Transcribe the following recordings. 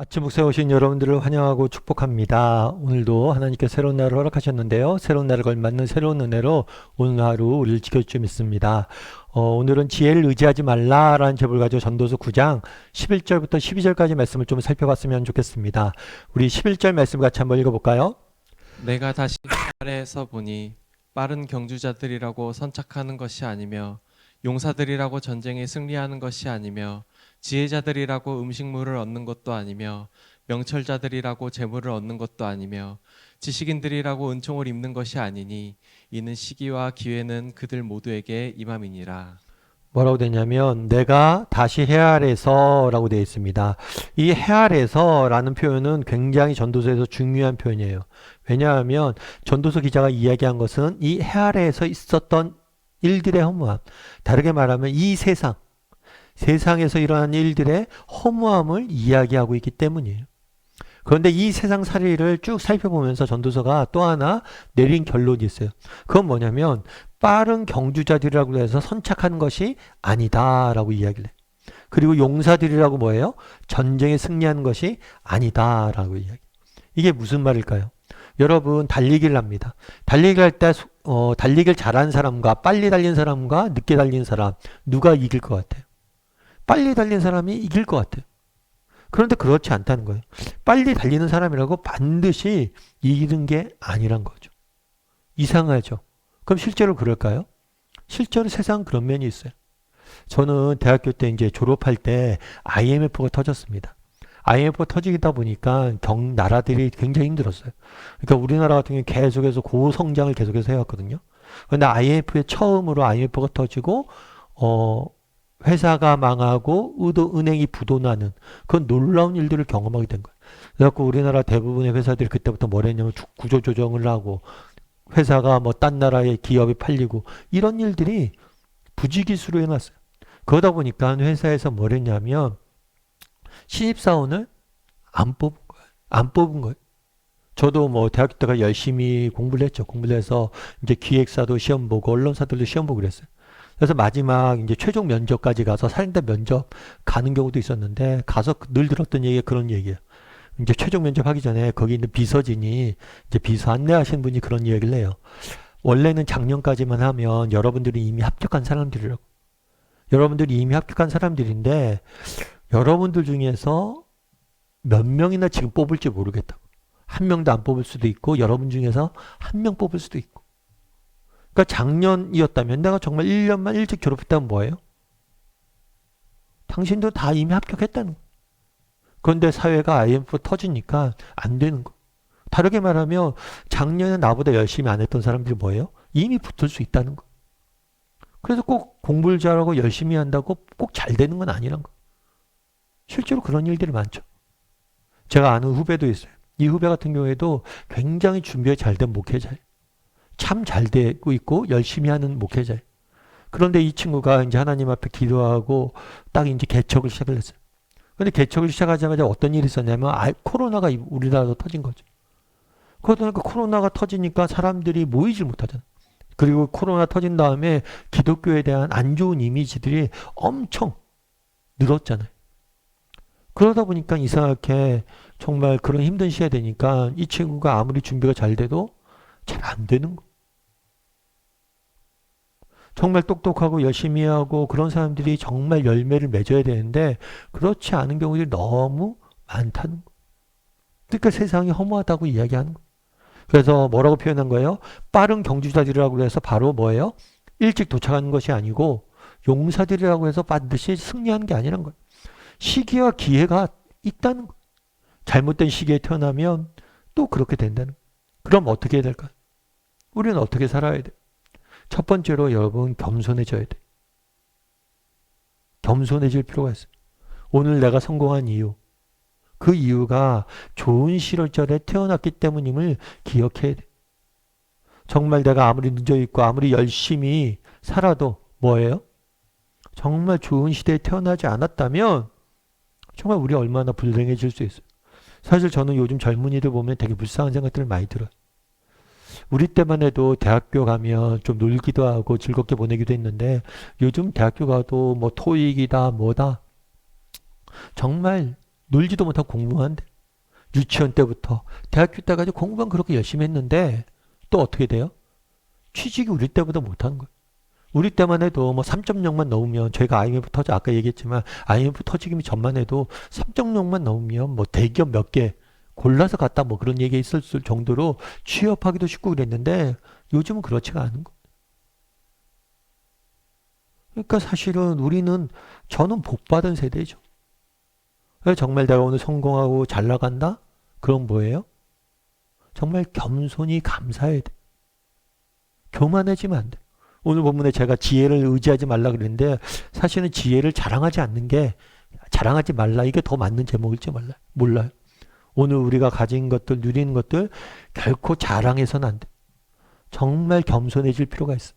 아침 목사에 오신 여러분들을 환영하고 축복합니다. 오늘도 하나님께 새로운 날을 허락하셨는데요. 새로운 날을 걸맞는 새로운 은혜로 오늘 하루 우리를 지켜줄 믿습니다. 오늘은 지혜를 의지하지 말라라는 제목을 가지고 전도서 9장 11절부터 12절까지 말씀을 좀 살펴봤으면 좋겠습니다. 우리 11절 말씀 같이 한번 읽어볼까요? 내가 다시 아래에서 보니 빠른 경주자들이라고 선착하는 것이 아니며 용사들이라고 전쟁에 승리하는 것이 아니며 지혜자들이라고 음식물을 얻는 것도 아니며 명철자들이라고 재물을 얻는 것도 아니며 지식인들이라고 은총을 입는 것이 아니니 이는 시기와 기회는 그들 모두에게 임함이니라. 뭐라고 되냐면 내가 다시 해 아래서 라고 되어 있습니다. 이 해 아래서 라는 표현은 굉장히 전도서에서 중요한 표현이에요. 왜냐하면 전도서 기자가 이야기한 것은 이 해 아래에서 있었던 일들의 허무함, 다르게 말하면 이 세상에서 일어난 일들의 허무함을 이야기하고 있기 때문이에요. 그런데 이 세상 살이를 쭉 살펴보면서 전도서가 또 하나 내린 결론이 있어요. 그건 뭐냐면 빠른 경주자들이라고 해서 선착하는 것이 아니다라고 이야기를 해요. 그리고 용사들이라고 뭐예요? 전쟁에 승리하는 것이 아니다라고 이야기. 이게 무슨 말일까요? 여러분 달리기를 합니다. 달리기를 할 때 달리기를 잘하는 사람과 빨리 달리는 사람과 늦게 달리는 사람 누가 이길 것 같아요? 빨리 달리는 사람이 이길 것 같아요. 그런데 그렇지 않다는 거예요. 빨리 달리는 사람이라고 반드시 이기는 게 아니란 거죠. 이상하죠. 그럼 실제로 그럴까요? 실제로 세상 그런 면이 있어요. 저는 대학교 때 이제 졸업할 때 IMF가 터졌습니다. IMF가 터지다 보니까 나라들이 굉장히 힘들었어요. 그러니까 우리나라 같은 경우는 계속해서 고성장을 계속해서 해왔거든요. 그런데 IMF에 처음으로 IMF가 터지고 회사가 망하고 은행이 부도나는 그런 놀라운 일들을 경험하게 된 거예요. 그래서 우리나라 대부분의 회사들이 그때부터 뭘 했냐면 구조조정을 하고 회사가 뭐 딴 나라의 기업이 팔리고 이런 일들이 부지기수로 해놨어요. 그러다 보니까 회사에서 뭘 했냐면 신입사원을 안 뽑은 거예요. 안 뽑은 거예요. 저도 뭐 대학교 때가 열심히 공부를 했죠. 공부를 해서 이제 기획사도 시험 보고 언론사들도 시험 보고 그랬어요. 그래서 마지막 이제 최종 면접까지 가서 상대 면접 가는 경우도 있었는데 가서 늘 들었던 얘기가 그런 얘기예요. 이제 최종 면접 하기 전에 거기 있는 비서진이 이제 비서 안내하시는 분이 그런 얘기를 해요. 원래는 작년까지만 하면 여러분들이 이미 합격한 사람들이라고. 여러분들이 이미 합격한 사람들인데 여러분들 중에서 몇 명이나 지금 뽑을지 모르겠다고. 한 명도 안 뽑을 수도 있고 여러분 중에서 한 명 뽑을 수도 있고. 그러니까 작년이었다면 내가 정말 1년만 일찍 졸업했다면 뭐예요? 당신도 다 이미 합격했다는 거예요. 그런데 사회가 IMF 터지니까 안 되는 거. 다르게 말하면 작년에 나보다 열심히 안 했던 사람들이 뭐예요? 이미 붙을 수 있다는 거. 그래서 꼭 공부를 잘하고 열심히 한다고 꼭 잘 되는 건 아니란 거. 실제로 그런 일들이 많죠. 제가 아는 후배도 있어요. 이 후배 같은 경우에도 굉장히 준비가 잘 된 목회자예요. 참 잘 되고 있고 열심히 하는 목회자예요. 그런데 이 친구가 이제 하나님 앞에 기도하고 딱 이제 개척을 시작을 했어요. 근데 개척을 시작하자마자 어떤 일이 있었냐면 코로나가 우리나라도 터진 거죠. 그러다 보니까 코로나가 터지니까 사람들이 모이질 못하잖아요. 그리고 코로나 터진 다음에 기독교에 대한 안 좋은 이미지들이 엄청 늘었잖아요. 그러다 보니까 이상하게 정말 그런 힘든 시기가 되니까 이 친구가 아무리 준비가 잘 돼도 잘 안 되는 거. 정말 똑똑하고 열심히 하고 그런 사람들이 정말 열매를 맺어야 되는데 그렇지 않은 경우들이 너무 많다는 거. 그러니까 세상이 허무하다고 이야기하는 거. 그래서 뭐라고 표현한 거예요? 빠른 경주자들이라고 해서 바로 뭐예요? 일찍 도착하는 것이 아니고 용사들이라고 해서 반드시 승리하는 게 아니란 거예요. 시기와 기회가 있다는 거. 잘못된 시기에 태어나면 또 그렇게 된다는 거. 그럼 어떻게 해야 될까요? 우리는 어떻게 살아야 돼? 첫 번째로 여러분 겸손해져야 돼. 겸손해질 필요가 있어요. 오늘 내가 성공한 이유. 그 이유가 좋은 시절에 태어났기 때문임을 기억해야 돼. 정말 내가 아무리 늦어있고 아무리 열심히 살아도 뭐예요? 정말 좋은 시대에 태어나지 않았다면 정말 우리 얼마나 불행해질 수 있어요. 사실 저는 요즘 젊은이들 보면 되게 불쌍한 생각들을 많이 들어요. 우리 때만 해도 대학교 가면 좀 놀기도 하고 즐겁게 보내기도 했는데 요즘 대학교 가도 뭐 토익이다 뭐다 정말 놀지도 못하고 공부만 한대. 유치원 때부터 대학교 때까지 공부만 그렇게 열심히 했는데 또 어떻게 돼요? 취직이 우리 때보다 못하는 거예요. 우리 때만 해도 뭐 3.0만 넘으면 저희가 IMF 터져 아까 얘기했지만 IMF 터지기 전만 해도 3.0만 넘으면 뭐 대기업 몇 개 골라서 갔다 뭐 그런 얘기 있을 정도로 취업하기도 쉽고 그랬는데 요즘은 그렇지가 않은 거예요. 그러니까 사실은 저는 복받은 세대죠. 정말 내가 오늘 성공하고 잘 나간다? 그럼 뭐예요? 정말 겸손히 감사해야 돼. 교만해지면 안 돼. 오늘 본문에 제가 지혜를 의지하지 말라 그랬는데 사실은 지혜를 자랑하지 말라 이게 더 맞는 제목일지 몰라요. 오늘 우리가 가진 것들 누리는 것들 결코 자랑해서는 안 돼. 정말 겸손해질 필요가 있어.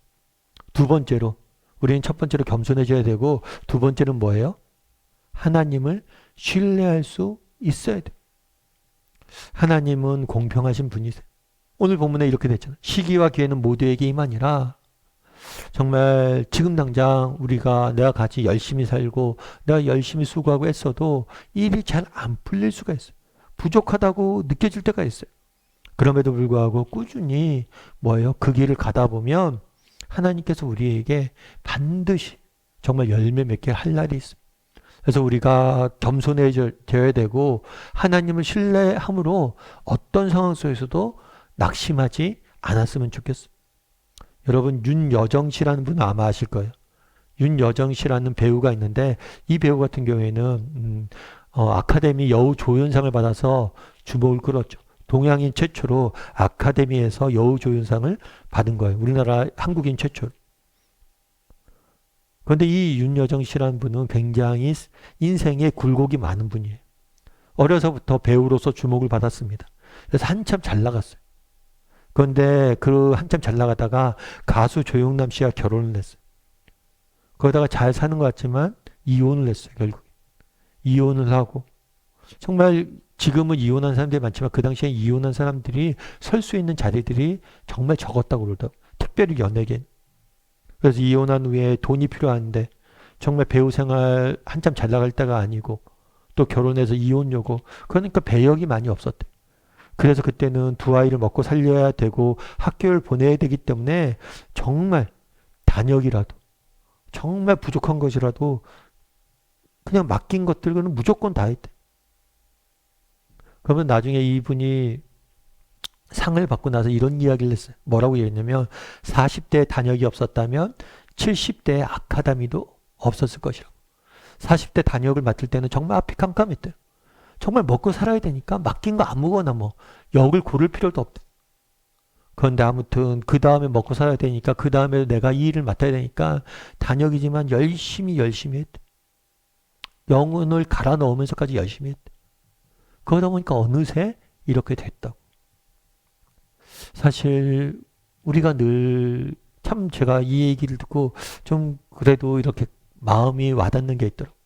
두 번째로 우리는 첫 번째로 겸손해져야 되고 두 번째는 뭐예요? 하나님을 신뢰할 수 있어야 돼. 하나님은 공평하신 분이세요. 오늘 본문에 이렇게 됐잖아요. 시기와 기회는 모두에게 임하니라. 정말 지금 당장 내가 같이 열심히 살고 내가 열심히 수고하고 했어도 일이 잘 안 풀릴 수가 있어요. 부족하다고 느껴질 때가 있어요. 그럼에도 불구하고 꾸준히 그 길을 가다 보면 하나님께서 우리에게 반드시 정말 열매 맺게 할 날이 있어요. 그래서 우리가 겸손해져야 되고 하나님을 신뢰함으로 어떤 상황 속에서도 낙심하지 않았으면 좋겠어요. 여러분 윤여정 씨라는 분은 아마 아실 거예요. 윤여정 씨라는 배우가 있는데 이 배우 같은 경우에는 아카데미 여우조연상을 받아서 주목을 끌었죠. 동양인 최초로 아카데미에서 여우조연상을 받은 거예요. 우리나라 한국인 최초로. 그런데 이 윤여정 씨라는 분은 굉장히 인생에 굴곡이 많은 분이에요. 어려서부터 배우로서 주목을 받았습니다. 그래서 한참 잘 나갔어요. 그런데 한참 잘 나가다가 가수 조영남 씨와 결혼을 했어요. 그러다가 잘 사는 것 같지만 이혼을 했어요. 결국 이혼을 하고 정말 지금은 이혼한 사람들이 많지만 그 당시에 이혼한 사람들이 설 수 있는 자리들이 정말 적었다고 그러더라고요. 특별히 연예계. 그래서 이혼한 후에 돈이 필요한데 정말 배우 생활 한참 잘 나갈 때가 아니고 또 결혼해서 이혼 요구 그러니까 배역이 많이 없었대. 그래서 그때는 두 아이를 먹고 살려야 되고 학교를 보내야 되기 때문에 정말 단역이라도 정말 부족한 것이라도 그냥 맡긴 것들은 무조건 다 했대. 그러면 나중에 이분이 상을 받고 나서 이런 이야기를 했어요. 뭐라고 얘기했냐면 40대 단역이 없었다면 70대 아카데미도 없었을 것이라고. 40대 단역을 맡을 때는 정말 앞이 깜깜했대요. 정말 먹고 살아야 되니까 맡긴 거 아무거나 역을 고를 필요도 없대. 그런데 아무튼 그 다음에 먹고 살아야 되니까 그 다음에 내가 이 일을 맡아야 되니까 단역이지만 열심히 했대. 영혼을 갈아 넣으면서까지 열심히 했대. 그러다 보니까 어느새 이렇게 됐다고. 사실 우리가 늘 참 제가 이 얘기를 듣고 좀 그래도 이렇게 마음이 와닿는 게 있더라고요.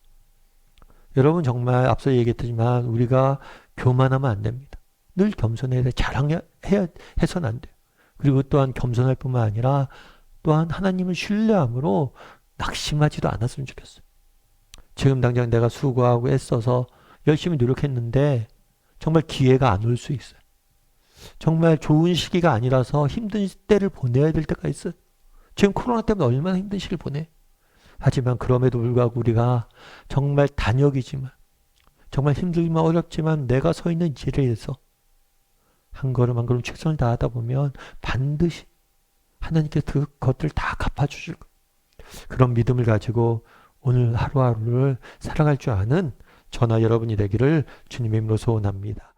여러분 정말 앞서 얘기했지만 우리가 교만하면 안 됩니다. 늘 겸손해야 돼. 해서는 안 돼요. 그리고 또한 겸손할 뿐만 아니라 또한 하나님을 신뢰함으로 낙심하지도 않았으면 좋겠어요. 지금 당장 내가 수고하고 애써서 열심히 노력했는데 정말 기회가 안 올 수 있어요. 정말 좋은 시기가 아니라서 힘든 때를 보내야 될 때가 있어요. 지금 코로나 때문에 얼마나 힘든 시기를 보내. 하지만 그럼에도 불구하고 우리가 정말 단역이지만 정말 힘들지만 어렵지만 내가 서 있는 이 자리에서 한 걸음 한 걸음 최선을 다하다 보면 반드시 하나님께서 그것들 다 갚아주실 거예요. 그런 믿음을 가지고 오늘 하루하루를 살아갈 줄 아는 저나 여러분이 되기를 주님의 이름으로 소원합니다.